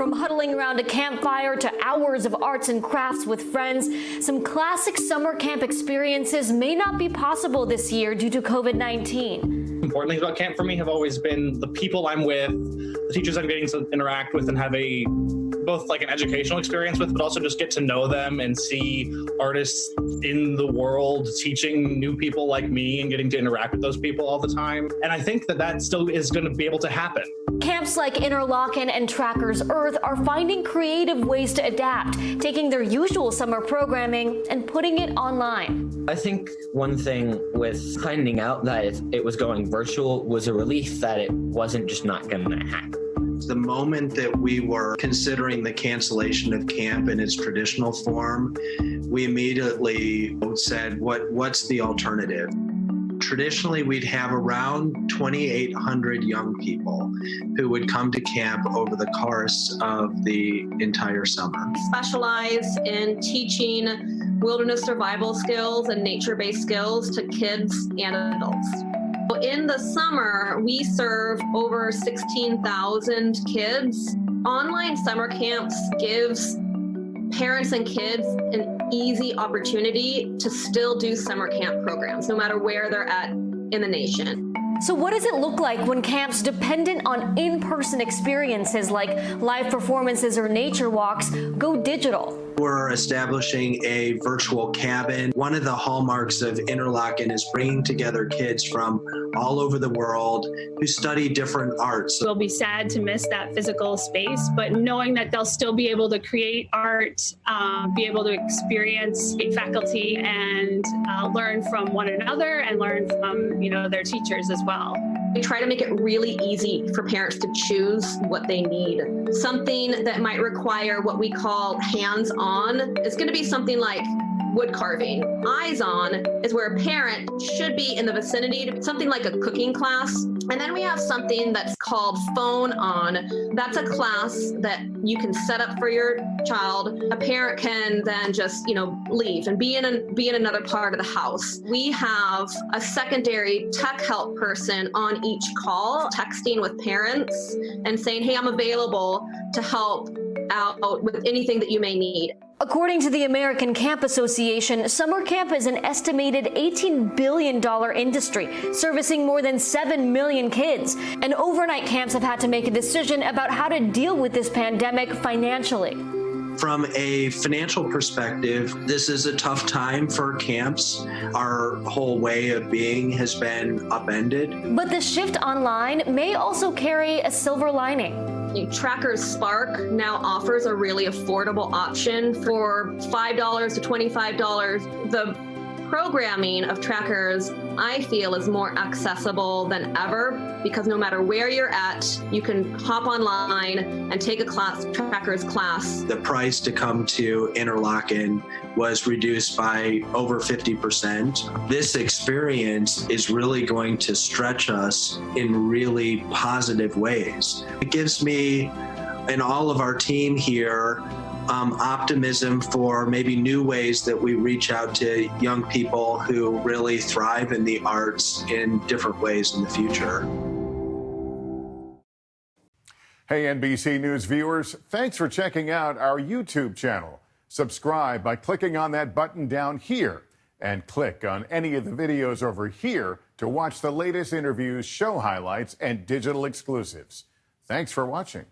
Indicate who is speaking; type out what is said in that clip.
Speaker 1: From huddling around a campfire to hours of arts and crafts with friends, some classic summer camp experiences may not be possible this year due to COVID-19.
Speaker 2: Important things about camp for me have always been the people I'm with, the teachers I'm getting to interact with and have both like an educational experience with, but also just get to know them and see artists in the world teaching new people like me and getting to interact with those people all the time. And I think that still is going to be able to happen.
Speaker 1: Camps like Interlochen and Trackers Earth are finding creative ways to adapt, taking their usual summer programming and putting it online.
Speaker 3: I think one thing with finding out that it was going virtual was a relief that it wasn't just not going to happen.
Speaker 4: The moment that we were considering the cancellation of camp in its traditional form, we immediately said, what's the alternative? Traditionally, we'd have around 2,800 young people who would come to camp over the course of the entire summer.
Speaker 5: We specialize in teaching wilderness survival skills and nature-based skills to kids and adults. In the summer, we serve over 16,000 kids. Online summer camps gives parents and kids an easy opportunity to still do summer camp programs, no matter where they're at in the nation.
Speaker 1: So what does it look like when camps dependent on in-person experiences like live performances or nature walks go digital?
Speaker 4: We're establishing a virtual cabin. One of the hallmarks of Interlochen is bringing together kids from all over the world who study different arts.
Speaker 6: We'll be sad to miss that physical space, but knowing that they'll still be able to create art, be able to experience faculty and learn from one another and learn from, their teachers as well.
Speaker 5: We try to make it really easy for parents to choose what they need. Something that might require what we call hands-on is going to be something like wood carving. Eyes-on is where a parent should be in the vicinity to something like a cooking class. And then we have something that's called phone on. That's a class that you can set up for your child. A parent can then just, leave and be in another part of the house. We have a secondary tech help person on each call, texting with parents and saying, hey, I'm available to help out with anything that you may need.
Speaker 1: According to the American Camp Association, summer camp is an estimated $18 billion industry, servicing more than 7 million kids. And overnight camps have had to make a decision about how to deal with this pandemic financially.
Speaker 4: From a financial perspective, this is a tough time for camps. Our whole way of being has been upended.
Speaker 1: But the shift online may also carry a silver lining.
Speaker 5: Trackers Spark now offers a really affordable option for $5 to $25. The programming of Trackers, I feel, is more accessible than ever because no matter where you're at, you can hop online and take a Trackers class.
Speaker 4: The price to come to Interlochen was reduced by over 50%. This experience is really going to stretch us in really positive ways. It gives me and all of our team here optimism for maybe new ways that we reach out to young people who really thrive in the arts in different ways in the future.
Speaker 7: Hey, NBC News viewers, thanks for checking out our YouTube channel. Subscribe by clicking on that button down here and click on any of the videos over here to watch the latest interviews, show highlights, and digital exclusives. Thanks for watching.